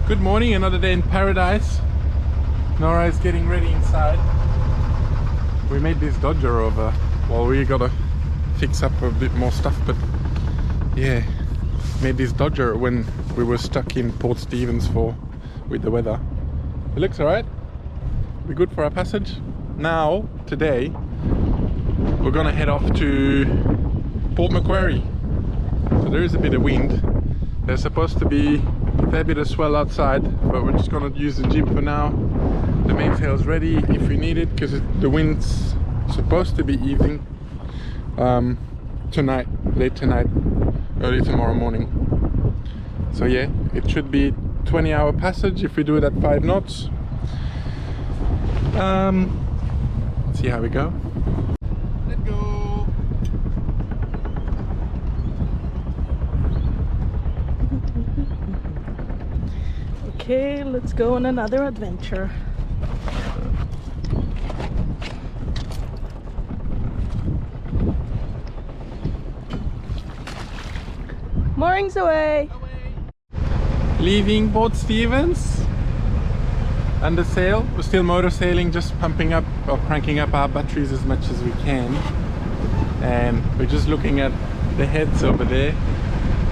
Good morning, another day in paradise. Nora is getting ready inside. We made this Dodger over. Well, we gotta fix up a bit more stuff, but yeah, made this Dodger when we were stuck in Port Stephens with the weather. It looks alright. Be good for our passage. Now, today, we're gonna head off to Port Macquarie. So there is a bit of wind. There's supposed to be a fair bit of swell outside, but we're just gonna use the jib for now. The mainsail's ready if we need it, because the wind's supposed to be evening tonight, late tonight, early tomorrow morning. So yeah, it should be 20-hour passage if we do it at 5 knots. See how we go. Let's go. Okay, let's go on another adventure. Moorings away! Leaving Port Stephens. Under sail. We're still motor sailing, just pumping up or cranking up our batteries as much as we can. And we're just looking at the heads over there.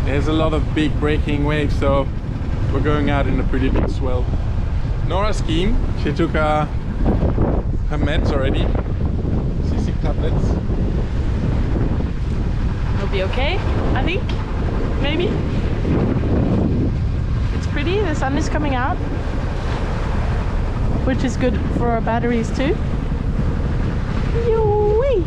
There's a lot of big breaking waves, so we're going out in a pretty big swell. Nora's keen. She took her meds already. Seasick tablets. It'll be okay, I think. Maybe. It's pretty, the sun is coming out, which is good for our batteries too. Yoo-wee!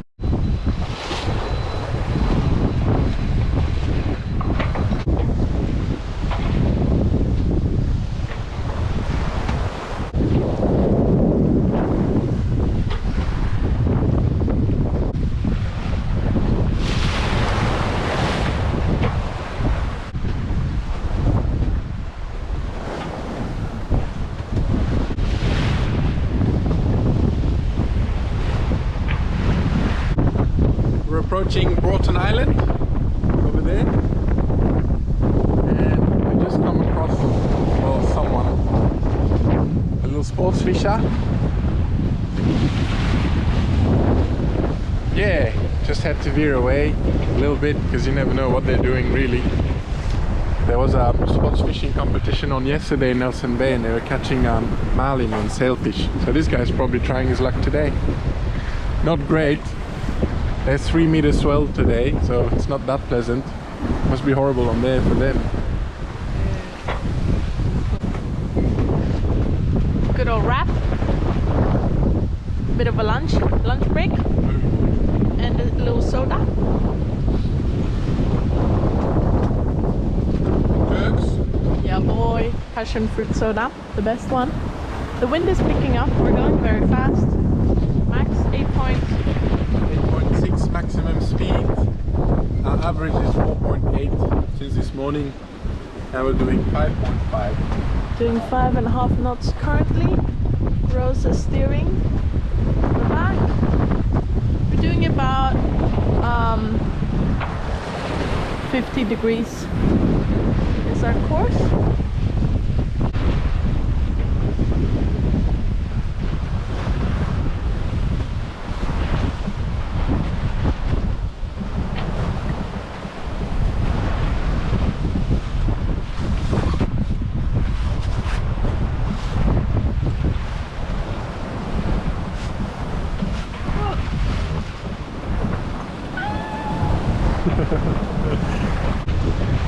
Approaching Broughton Island over there, and I just come across, well, someone, a little sports fisher. Yeah, just had to veer away a little bit because you never know what they're doing really. There was a sports fishing competition on yesterday in Nelson Bay, and they were catching marlin and sailfish, so this guy's probably trying his luck today. Not great. There's 3 meter swell today, so it's not that pleasant. Must be horrible on there for them. Good old wrap. Bit of a lunch break, and a little soda. Jerks. Yeah boy, passion fruit soda, the best one. The wind is picking up, we're going very fast. Max 8.6 maximum speed. Our average is 4.8 since this morning, and we're doing 5.5. Doing 5.5 knots currently. Rose is steering on the back. We're doing about 50 degrees is our course.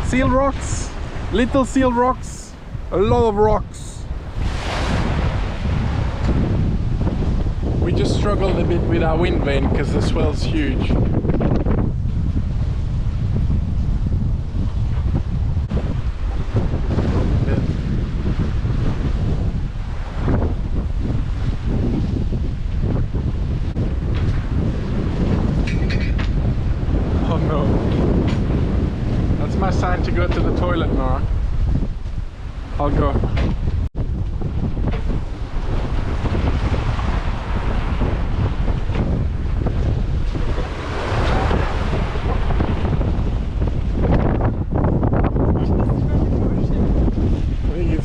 Seal rocks, little seal rocks, a lot of rocks. We just struggled a bit with our wind vane because the swell's huge. Oh no. That's my sign to go to the toilet, Nora. I'll go.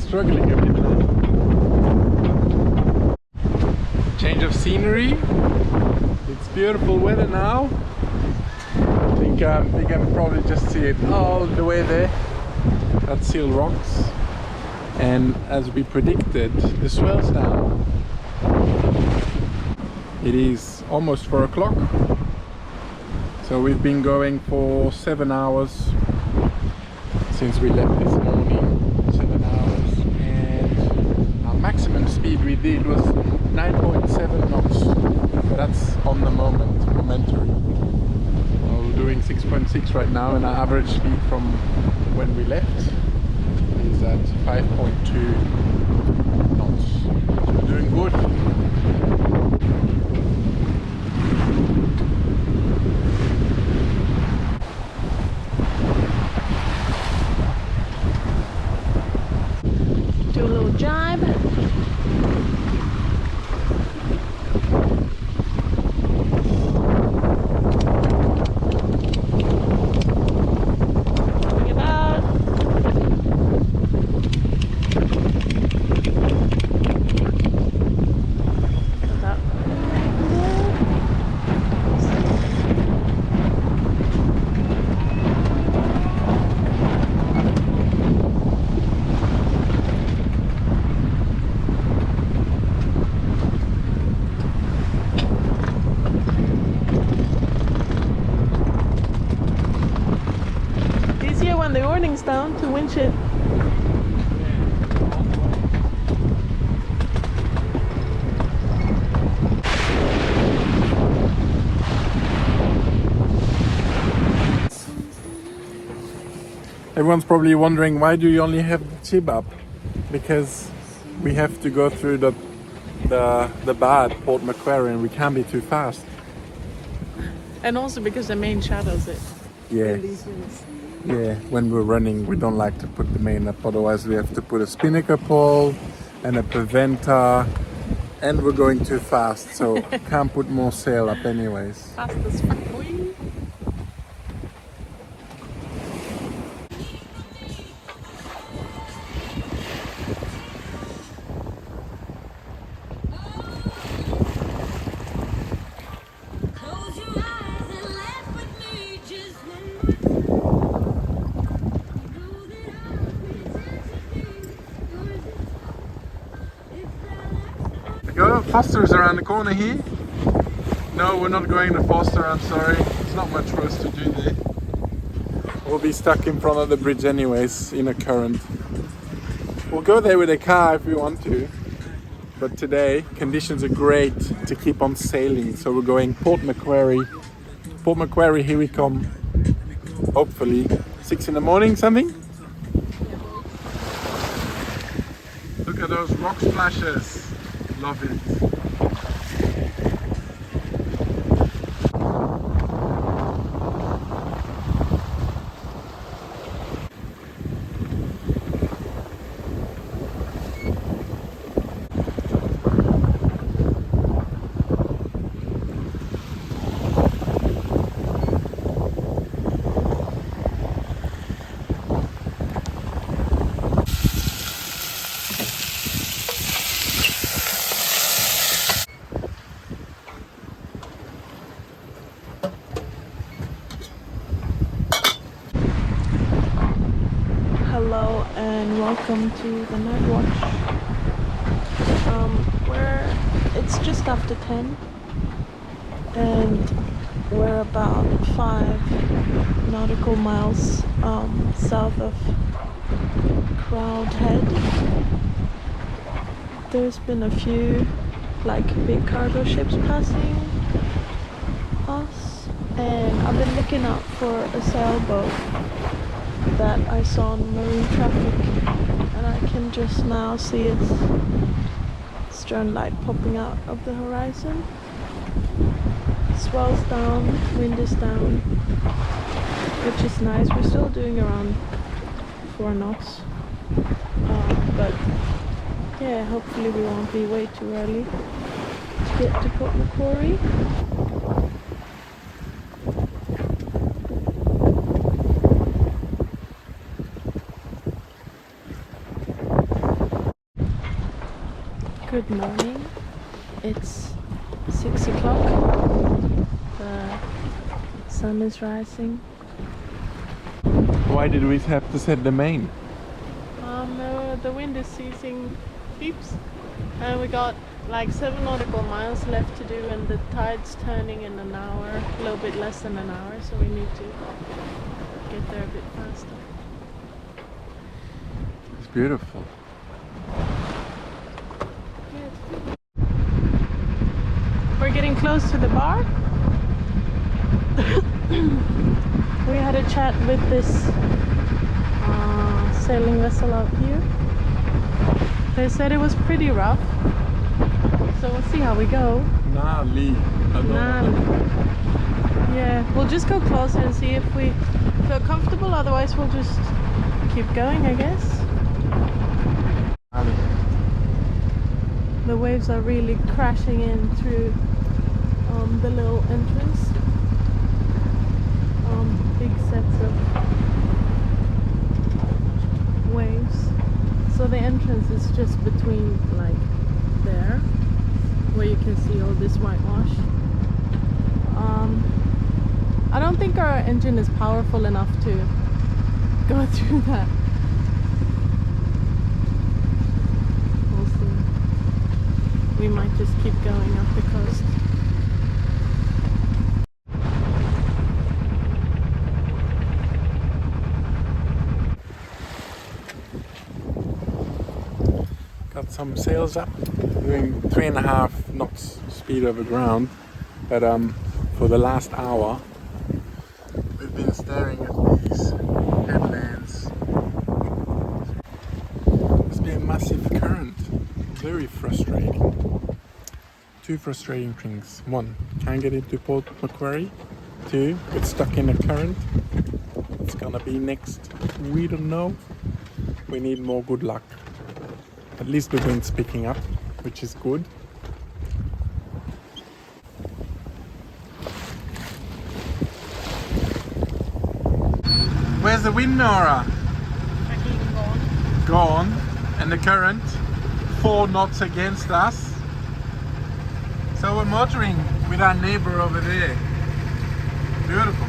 struggling a bit now. Change of scenery. It's beautiful weather now. I think we can probably just see it all the way there. That's Seal Rocks. And as we predicted, the swell's down. It is almost 4 o'clock. So we've been going for 7 hours since we left this morning. 7 hours, and our maximum speed we did was 9.7 knots. That's on the moment, momentary. We're doing 6.6 right now, and our average speed from when we left is at 5.2 knots. So we're doing good. Do a little jibe. Bring it out. Put that easier when the awning's down to winch it. Everyone's probably wondering, why do you only have the jib up? Because we have to go through the bad Port Macquarie, and we can't be too fast. And also because the main shadows it. Yeah. Yeah, when we're running, we don't like to put the main up, otherwise we have to put a spinnaker pole and a preventer, and we're going too fast, so can't put more sail up anyways. Fast as fuck, boy. Close your eyes and laugh with me just one Go, Foster's around the corner here. No, we're not going to Foster, I'm sorry. There's not much for us to do there. We'll be stuck in front of the bridge anyways, in a current. We'll go there with a car if we want to. But today, conditions are great to keep on sailing. So we're going Port Macquarie. Port Macquarie, here we come. Hopefully, 6 in the morning, something? Look at those rock splashes. Love it. Hello and welcome to the night watch. It's just after 10 and we're about 5 nautical miles south of Crown Head. There's been a few big cargo ships passing us, and I've been looking out for a sailboat that I saw on marine traffic, and I can just now see its stern light popping out of the horizon. Swell's down, wind is down, which is nice. We're still doing around 4 knots, but yeah, hopefully we won't be way too early to get to Port Macquarie. Good morning. It's 6 o'clock. The sun is rising. Why did we have to set the main? The wind is ceasing beeps, and we got like 7 nautical miles left to do, and the tide's turning in an hour, a little bit less than an hour, so we need to get there a bit faster. It's beautiful. We're getting close to the bar. We had a chat with this sailing vessel out here. They said it was pretty rough, so we'll see how we go. Gnarly. Yeah, we'll just go closer and see if we feel comfortable, otherwise we'll just keep going, I guess. The waves are really crashing in through the little entrance. Big sets of waves. So the entrance is just between, like, there, where you can see all this whitewash. I don't think our engine is powerful enough to go through that. We'll see. We might just keep going up the coast. Got some sails up, doing 3.5 knots speed over ground, but for the last hour we've been staring at these headlands. There's been a massive current, very frustrating. 2 frustrating things. 1, can't get into Port Macquarie. 2, get stuck in a current. It's gonna be next, we don't know. We need more good luck. At least the wind's picking up, which is good. Where's the wind, Nora? Gone. And the current, 4 knots against us. So we're motoring with our neighbor over there. Beautiful.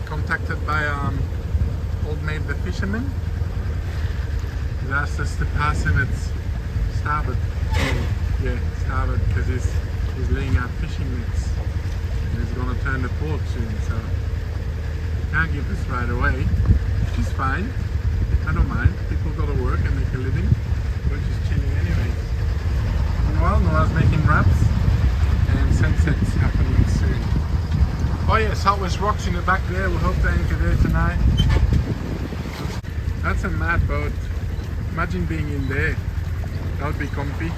Contacted by old mate the fisherman. He asked us to pass him its starboard. Yeah, starboard, because he's laying out fishing nets. And he's going to turn the port soon, so he can't give us right away, which is fine. I don't mind. People got to work and make a living. We're just chilling anyways. Meanwhile, Noah's making wraps and sunset's happening soon. Oh yeah, Southwest Rocks in the back there. We hope to anchor there tonight. That's a mad boat. Imagine being in there. That would be comfy.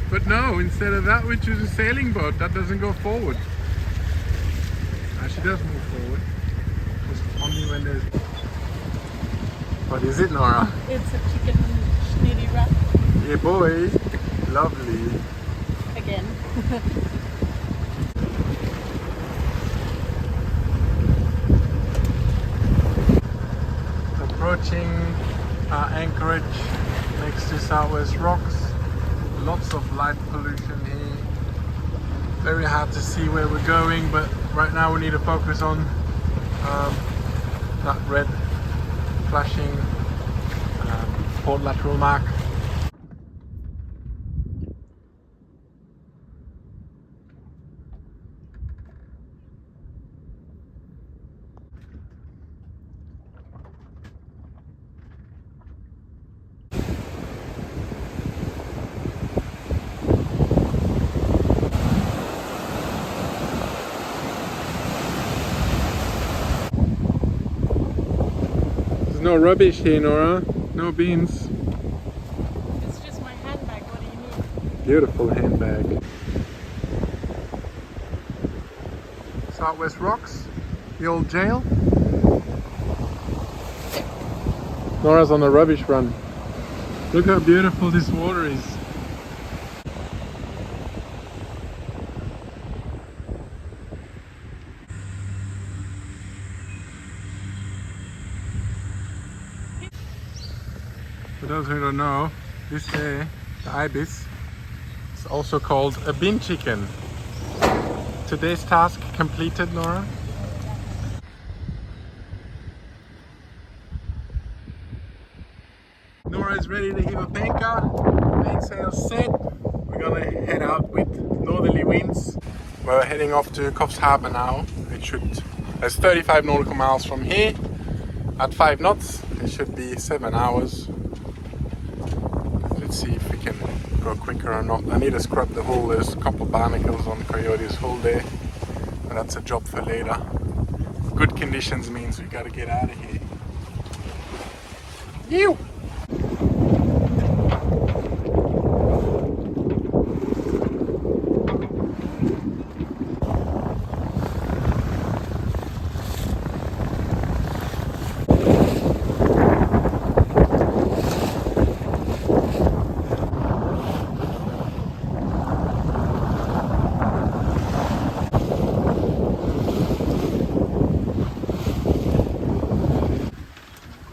But no, instead of that we choose a sailing boat. That doesn't go forward. She does move forward. Just only when there's... What is it, Nora? It's a chicken schnitty wrap. Yeah boy. Lovely. Again. Approaching our anchorage next to Southwest Rocks. Lots of light pollution here. Very hard to see where we're going, but right now we need to focus on that red flashing port lateral mark. No rubbish here, Nora. No beans. It's just my handbag. What do you need? Beautiful handbag. Southwest Rocks, the old jail. Nora's on a rubbish run. Look how beautiful this water is. those who don't know, this there, the ibis, is also called a bin chicken. Today's task completed, Nora. Nora is ready to heave a anchor. Mainsail set. We're gonna head out with northerly winds. We're heading off to Coffs Harbour now. It's 35 nautical miles from here. At 5 knots, it should be 7 hours. Let's see if we can go quicker or not. I need to scrub the hull. There's a couple barnacles on Coyote's hull there, but that's a job for later. Good conditions means we gotta get out of here. Ew!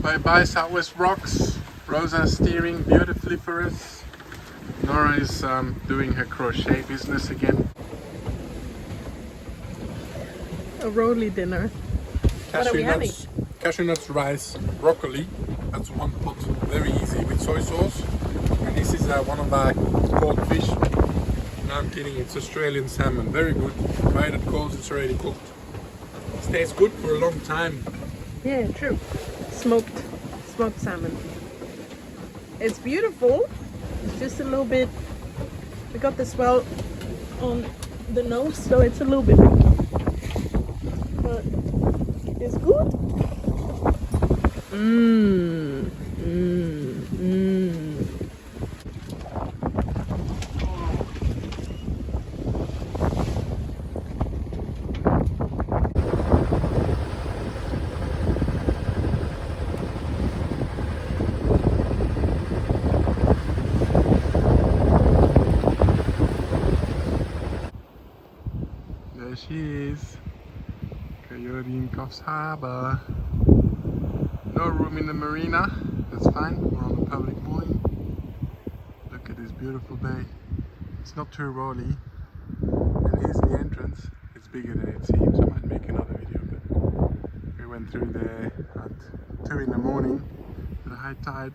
Bye-bye Southwest Rocks. Rosa steering beautifully for us. Nora is doing her crochet business again. A rolly dinner. What are we having? Cashew nuts, rice, broccoli. That's one pot, very easy, with soy sauce. And this is one of our caught fish. No, I'm kidding, it's Australian salmon, very good. Right at Coles, it's already cooked. Stays good for a long time. Yeah, true. Smoked salmon. It's beautiful. It's just a little bit. We got the swell on the nose, so it's a little bit rocky. But it's good. Mmm. Mmm. Mmm. There she is, Coyote in Coffs Harbour. No room in the marina, that's fine, we're on the public mooring. Look at this beautiful bay. It's not too rolly. And here's the entrance. It's bigger than it seems, I might make another video, but we went through there at 2 in the morning at a high tide.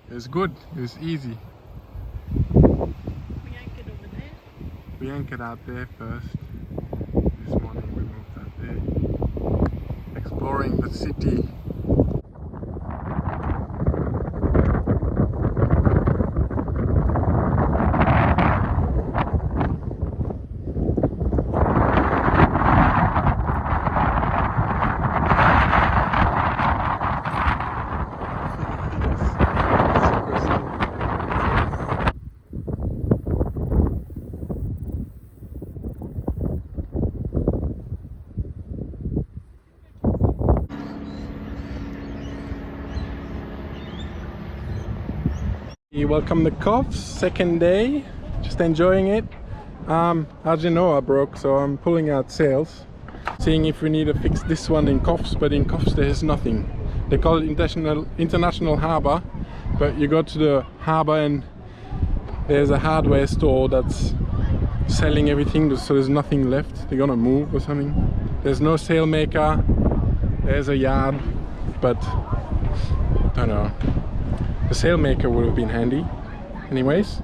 It was good, it was easy. We anchored out there first. This morning we moved out there. Exploring the city. Welcome to Coffs, second day, just enjoying it. As you know, I broke, so I'm pulling out sails, seeing if we need to fix this one in Coffs, but in Coffs there's nothing. They call it international harbour, but you go to the harbour and there's a hardware store that's selling everything, so there's nothing left. They're gonna move or something. There's no sail maker, there's a yard, but I don't know. The sail maker would have been handy. Anyways,